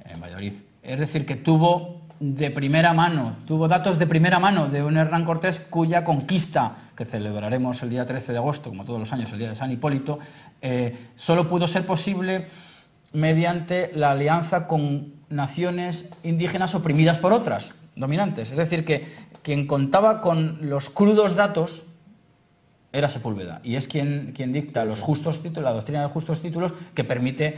en Valladolid. Es decir, que tuvo datos de primera mano de un Hernán Cortés cuya conquista, que celebraremos el día 13 de agosto, como todos los años, el día de San Hipólito, solo pudo ser posible mediante la alianza con naciones indígenas oprimidas por otras, dominantes. Es decir, que quien contaba con los crudos datos era Sepúlveda, y es quien dicta los justos títulos, la doctrina de justos títulos, que permite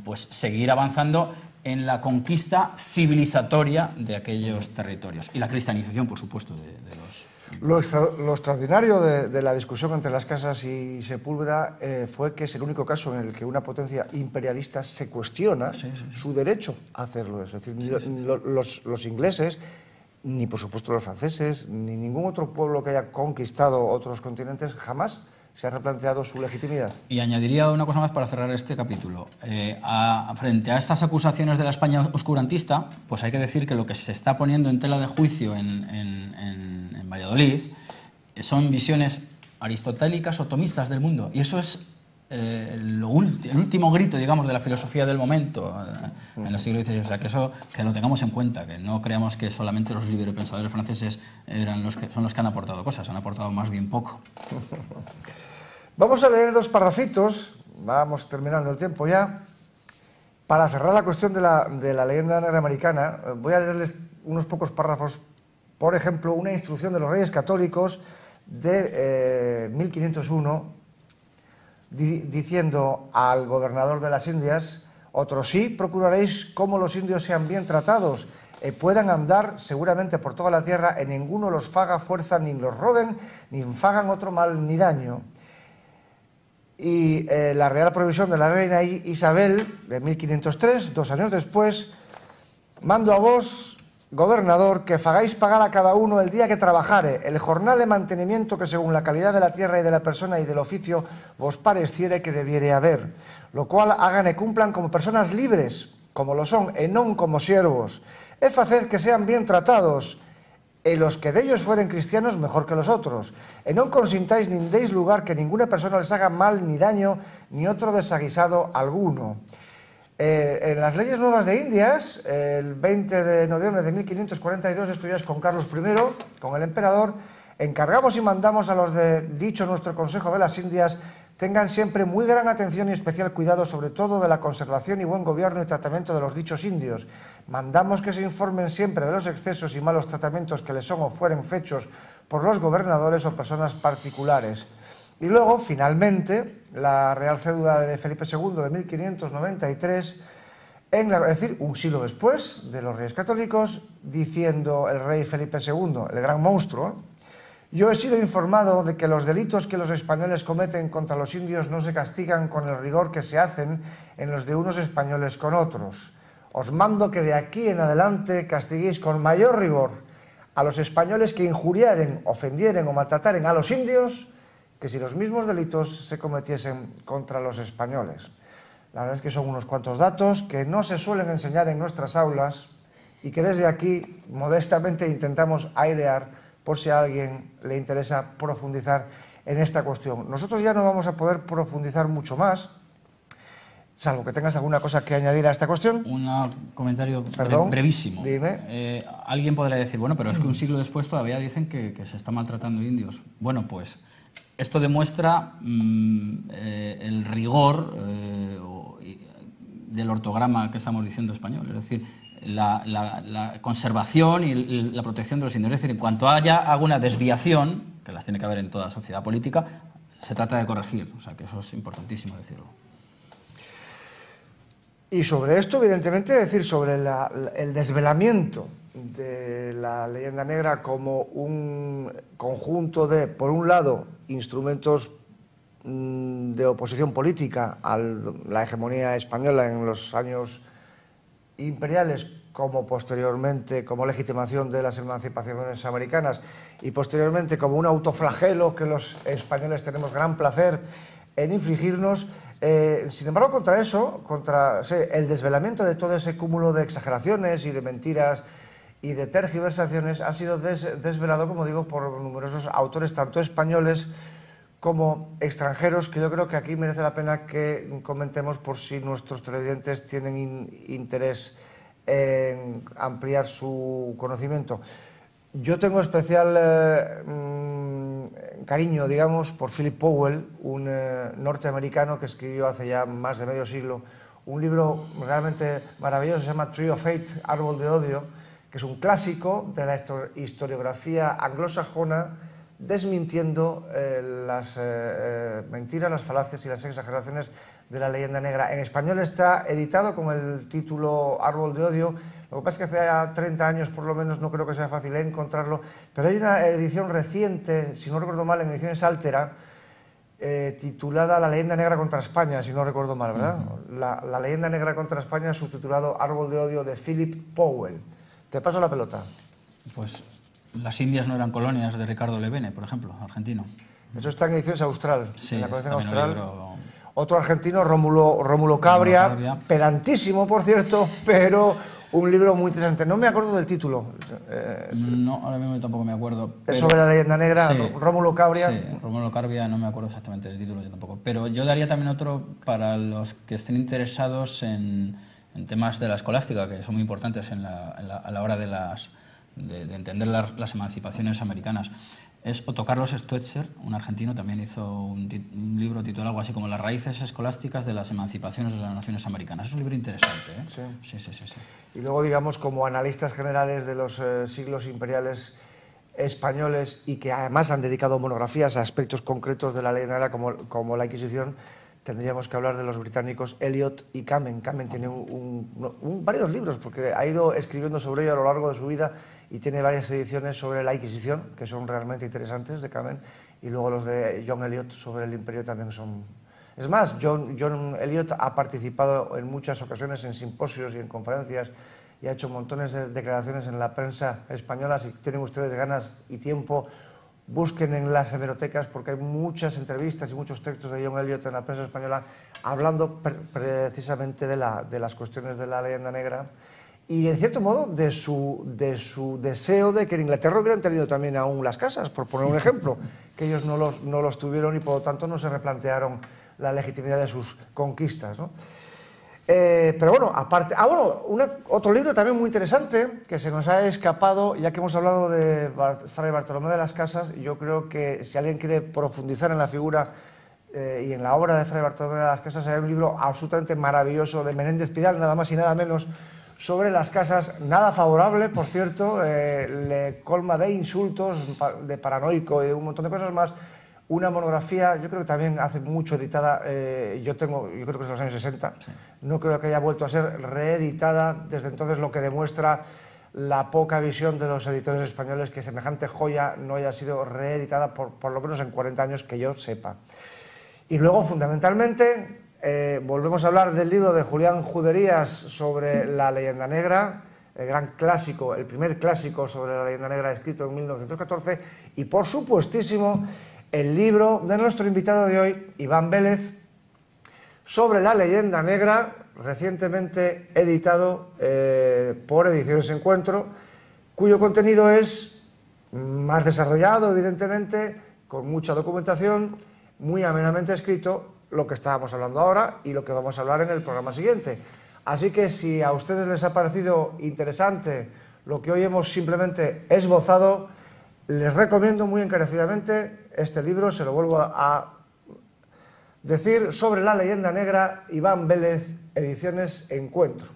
pues seguir avanzando en la conquista civilizatoria de aquellos territorios, y la cristianización, por supuesto, de los... Lo extraordinario de la discusión entre Las Casas y Sepúlveda fue que es el único caso en el que una potencia imperialista se cuestiona su derecho a hacerlo. Es decir, los ingleses ni por supuesto los franceses, ni ningún otro pueblo que haya conquistado otros continentes, jamás se ha replanteado su legitimidad. Y añadiría una cosa más para cerrar este capítulo. Frente a estas acusaciones de la España oscurantista, pues hay que decir que lo que se está poniendo en tela de juicio en Valladolid son visiones aristotélicas o tomistas del mundo. Y eso es el último grito, digamos, de la filosofía del momento en el siglo XVI. O sea, que eso que lo tengamos en cuenta, que no creamos que solamente los librepensadores franceses son los que han aportado cosas, han aportado más bien poco. Vamos a leer dos parrafitos, vamos terminando el tiempo ya. Para cerrar la cuestión de la leyenda negra americana, voy a leerles unos pocos párrafos. Por ejemplo, una instrucción de los Reyes Católicos de 1501, diciendo al gobernador de las Indias: otros sí procuraréis como los indios sean bien tratados, puedan andar seguramente por toda la tierra, en ninguno los faga fuerza, ni los roben, ni fagan otro mal ni daño. Y la Real Provisión de la reina Isabel, de 1503, 2 años después: mando a vos, gobernador, que fagáis pagar a cada uno el día que trabajare, el jornal de mantenimiento que según la calidad de la tierra y de la persona y del oficio vos pareciere que debiere haber, lo cual hagan y cumplan como personas libres, como lo son, e non como siervos. Faced que sean bien tratados, e los que de ellos fueren cristianos mejor que los otros, e non consintáis ni deis lugar que ninguna persona les haga mal ni daño, ni otro desaguisado alguno. En las leyes nuevas de Indias, el 20 de noviembre de 1542, esto ya es con Carlos I, con el emperador, encargamos y mandamos a los de dicho nuestro Consejo de las Indias tengan siempre muy gran atención y especial cuidado, sobre todo de la conservación y buen gobierno y tratamiento de los dichos indios. Mandamos que se informen siempre de los excesos y malos tratamientos que les son o fueren fechos por los gobernadores o personas particulares. Y luego, finalmente, la Real Cédula de Felipe II de 1593, es decir, un siglo después de los Reyes Católicos, diciendo el rey Felipe II, el gran monstruo: yo he sido informado de que los delitos que los españoles cometen contra los indios no se castigan con el rigor que se hacen en los de unos españoles con otros. Os mando que de aquí en adelante castiguéis con mayor rigor a los españoles que injuriaren, ofendieren o maltrataren a los indios, que si los mismos delitos se cometiesen contra los españoles. La verdad es que son unos cuantos datos que no se suelen enseñar en nuestras aulas y que desde aquí modestamente intentamos airear por si a alguien le interesa profundizar en esta cuestión. Nosotros ya no vamos a poder profundizar mucho más, salvo que tengas alguna cosa que añadir a esta cuestión. Un comentario brevísimo. Dime. Alguien podría decir, bueno, pero es que un siglo después todavía dicen que se está maltratando indios. Bueno, pues esto demuestra el rigor del ortograma que estamos diciendo español, es decir, la conservación y la protección de los indios. Es decir, en cuanto haya alguna desviación, que las tiene que haber en toda sociedad política, se trata de corregir. O sea, que eso es importantísimo decirlo. Y sobre esto, evidentemente, decir sobre el desvelamiento de la leyenda negra como un conjunto de, por un lado, instrumentos de oposición política a la hegemonía española en los años imperiales, como posteriormente como legitimación de las emancipaciones americanas y posteriormente como un autoflagelo que los españoles tenemos gran placer en infligirnos. Sin embargo, contra eso, contra el desvelamiento de todo ese cúmulo de exageraciones y de mentiras y de tergiversaciones, ha sido desvelado, como digo, por numerosos autores, tanto españoles como extranjeros, que yo creo que aquí merece la pena que comentemos por si nuestros televidentes tienen interés en ampliar su conocimiento. Yo tengo especial cariño, digamos, por Philip Powell, un norteamericano que escribió hace ya más de medio siglo un libro realmente maravilloso, se llama Tree of Hate, Árbol de Odio, que es un clásico de la historiografía anglosajona, desmintiendo las mentiras, las falacias y las exageraciones de la leyenda negra. En español está editado con el título Árbol de Odio. Lo que pasa es que hace ya 30 años por lo menos, no creo que sea fácil encontrarlo, pero hay una edición reciente, si no recuerdo mal, en ediciones Altera, titulada La leyenda negra contra España, si no recuerdo mal, ¿verdad? La leyenda negra contra España, subtitulado Árbol de Odio, de Philip Powell. Te paso la pelota. Pues Las Indias no eran colonias de Ricardo Levene, por ejemplo, argentino. Eso está en ediciones Austral, Sí, en la colección también un Austral. libro... Otro argentino, Rómulo Cabria, pedantísimo, por cierto, pero un libro muy interesante. No me acuerdo del título. No, ahora mismo tampoco me acuerdo. Es sobre la leyenda negra, sí, Rómulo Cabria. Sí, Rómulo Cabria, no me acuerdo exactamente del título, yo tampoco. Pero yo daría también otro para los que estén interesados en temas de la escolástica, que son muy importantes a la hora de entender las emancipaciones americanas. Es Otto Carlos Stoetzer, un argentino, también hizo un libro titulado algo así como Las raíces escolásticas de las emancipaciones de las naciones americanas. Es un libro interesante, ¿eh? Sí. Sí, sí, sí, sí. Y luego, digamos, como analistas generales de los siglos imperiales españoles y que además han dedicado monografías a aspectos concretos de la ley negra como la Inquisición, tendríamos que hablar de los británicos Eliot y Kamen. Kamen tiene varios libros porque ha ido escribiendo sobre ello a lo largo de su vida y tiene varias ediciones sobre la Inquisición, que son realmente interesantes, de Kamen, y luego los de John Eliot sobre el Imperio también son... Es más, John Eliot ha participado en muchas ocasiones en simposios y en conferencias y ha hecho montones de declaraciones en la prensa española. Si tienen ustedes ganas y tiempo, busquen en las hemerotecas porque hay muchas entrevistas y muchos textos de John Eliot en la prensa española hablando precisamente de las cuestiones de la leyenda negra y, en cierto modo, de su deseo de que en Inglaterra hubieran tenido también aún las casas, por poner un ejemplo, que ellos no los tuvieron y, por lo tanto, no se replantearon la legitimidad de sus conquistas, ¿no? Pero bueno, aparte... otro libro también muy interesante que se nos ha escapado, ya que hemos hablado de Fray Bartolomé de las Casas. Yo creo que si alguien quiere profundizar en la figura y en la obra de Fray Bartolomé de las Casas, hay un libro absolutamente maravilloso de Menéndez Pidal, nada más y nada menos, sobre las casas, nada favorable, por cierto, le colma de insultos, de paranoico y de un montón de cosas más. Una monografía, yo creo que también hace mucho editada, yo creo que es de los años 60, sí. No creo que haya vuelto a ser reeditada desde entonces, lo que demuestra la poca visión de los editores españoles que semejante joya no haya sido reeditada por lo menos en 40 años que yo sepa. Y luego, fundamentalmente, volvemos a hablar del libro de Julián Juderías sobre la leyenda negra, el gran clásico, el primer clásico sobre la leyenda negra escrito en 1914, y por supuestísimo el libro de nuestro invitado de hoy, Iván Vélez, sobre la leyenda negra, recientemente editado por Ediciones Encuentro, cuyo contenido es más desarrollado, evidentemente, con mucha documentación, muy amenamente escrito, lo que estábamos hablando ahora y lo que vamos a hablar en el programa siguiente. Así que si a ustedes les ha parecido interesante lo que hoy hemos simplemente esbozado, les recomiendo muy encarecidamente este libro, se lo vuelvo a decir, sobre la leyenda negra, Iván Vélez, Ediciones Encuentro.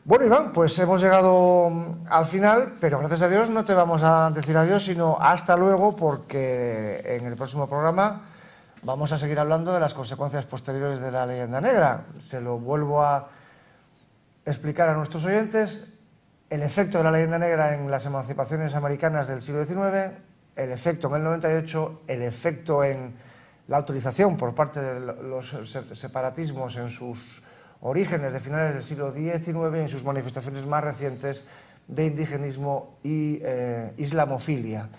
Bueno, Iván, pues hemos llegado al final, pero gracias a Dios no te vamos a decir adiós, sino hasta luego, porque en el próximo programa vamos a seguir hablando de las consecuencias posteriores de la leyenda negra. Se lo vuelvo a explicar a nuestros oyentes: el efecto de la leyenda negra en las emancipaciones americanas del siglo XIX, el efecto en el 98, el efecto en la autorización por parte de los separatismos en sus orígenes de finales del siglo XIX y en sus manifestaciones más recientes de indigenismo y islamofilia.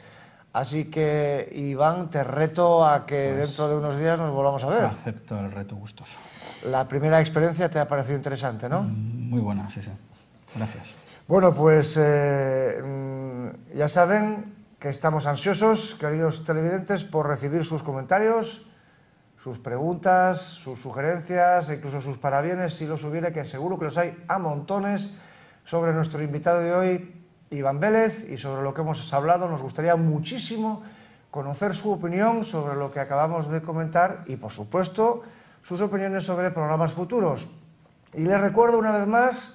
Así que, Iván, te reto a que dentro de unos días nos volvamos a ver. Acepto el reto gustoso. La primera experiencia te ha parecido interesante, ¿no? Muy buena, sí, sí. Gracias. Bueno, pues ya saben que estamos ansiosos, queridos televidentes, por recibir sus comentarios, sus preguntas, sus sugerencias e incluso sus parabienes, si los hubiera, que seguro que los hay a montones, sobre nuestro invitado de hoy, Iván Vélez, y sobre lo que hemos hablado. Nos gustaría muchísimo conocer su opinión sobre lo que acabamos de comentar y, por supuesto, sus opiniones sobre programas futuros. Y les recuerdo una vez más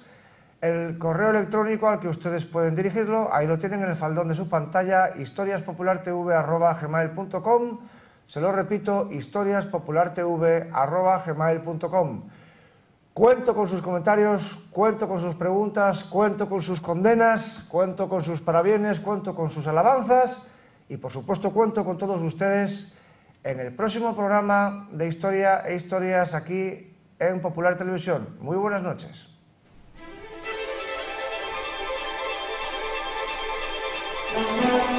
el correo electrónico al que ustedes pueden dirigirlo. Ahí lo tienen en el faldón de su pantalla: historiaspopulartv@gmail.com. Se lo repito: historiaspopulartv@gmail.com. Cuento con sus comentarios, cuento con sus preguntas, cuento con sus condenas, cuento con sus parabienes, cuento con sus alabanzas y, por supuesto, cuento con todos ustedes en el próximo programa de Historia e Historias aquí en Popular Televisión. Muy buenas noches. Adiós.